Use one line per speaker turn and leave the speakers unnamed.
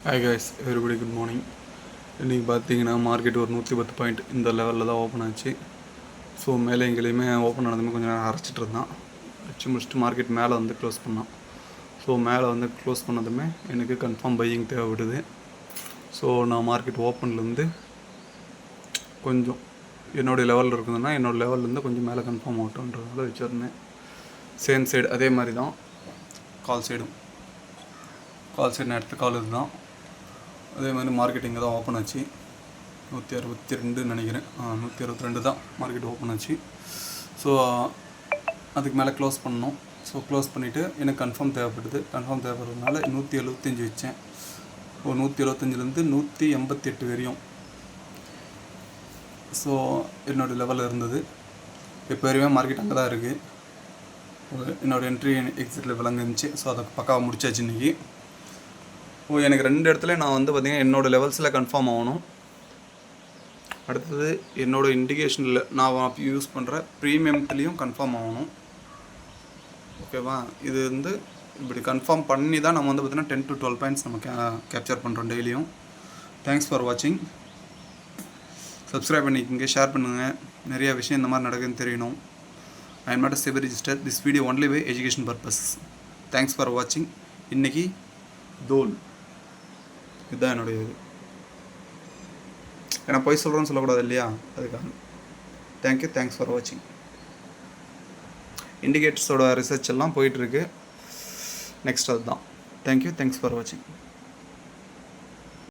Hi guys, everybody good morning. இன்றைக்கி பார்த்தீங்கன்னா market ஒரு 110 பாயிண்ட் இந்த லெவலில் தான் ஓப்பன் ஆச்சு. ஸோ மேலே எங்கேயுமே ஓப்பன் ஆனதுமே கொஞ்சம் நேரம் அரைச்சிட்டு இருந்தான். அரைச்சி முடிச்சுட்டு மார்க்கெட் மேலே வந்து க்ளோஸ் பண்ணான். ஸோ மேலே வந்து க்ளோஸ் பண்ணதுமே எனக்கு கன்ஃபார்ம் பையிங் தேவைப்படுது. ஸோ நான் மார்க்கெட் ஓப்பன்லேருந்து கொஞ்சம் என்னுடைய லெவலில் இருக்குதுன்னா என்னோடய லெவல்லேருந்து கொஞ்சம் மேலே கன்ஃபார்ம் ஆகட்டுன்றதால வச்சுருந்தேன். சேம் சைடு அதே மாதிரி தான் கால் சைடு நான் எடுத்த கால் இதுதான். அதே மாதிரி மார்க்கெட் இங்கே தான் ஓப்பன் ஆச்சு. 162 நினைக்கிறேன். 162 தான் மார்க்கெட் ஓப்பன் ஆச்சு. ஸோ அதுக்கு மேலே க்ளோஸ் பண்ணோம். ஸோ க்ளோஸ் பண்ணிவிட்டு எனக்கு கன்ஃபார்ம் தேவைப்படுறதுனால 175 வச்சேன். 175லேருந்து 188 வரையும் ஸோ என்னோடய லெவலில் இருந்தது. இப்போ வரையும் மார்க்கெட் அங்கே தான் இருக்குது. என்னோடய என்ட்ரி எக்ஸிட்டில் விளங்குச்சு. ஸோ அதை பக்காவாக முடிச்சாச்சு இன்றைக்கி. எனக்கு 2 இடத்துல நான் வந்து பார்த்திங்கன்னா என்னோடய லெவல்ஸில் கன்ஃபார்ம் ஆகணும். அடுத்தது என்னோடய இண்டிகேஷனில் நான் யூஸ் பண்ணுற ப்ரீமியம்லேயும் கன்ஃபார்ம் ஆகணும். ஓகேவா? இது வந்து இப்படி கன்ஃபார்ம் பண்ணி தான் நம்ம வந்து பார்த்திங்கன்னா 10 to 12 பாயிண்ட்ஸ் நம்ம கேப்சர் பண்ணுறோம் டெய்லியும். தேங்க்ஸ் ஃபார் வாட்சிங். சப்ஸ்கிரைப் பண்ணிக்கோங்க, ஷேர் பண்ணுங்கள். நிறைய விஷயம் இந்த மாதிரி நடக்குதுன்னு தெரியணும். I am not a SEBI registered. This video only by education purpose. Thanks for வாட்சிங். இன்றைக்கி தோல் இதுதான் என்னுடைய இது. ஏன்னா போய் சொல்கிறேன்னு சொல்லக்கூடாது இல்லையா? அதுக்காக தேங்க்ஸ் ஃபார் வாட்சிங். இண்டிகேட்டர்ஸோட ரிசர்ச் எல்லாம் போயிட்டுருக்கு. நெக்ஸ்ட் அதுதான். தேங்க்ஸ் ஃபார் வாட்சிங்.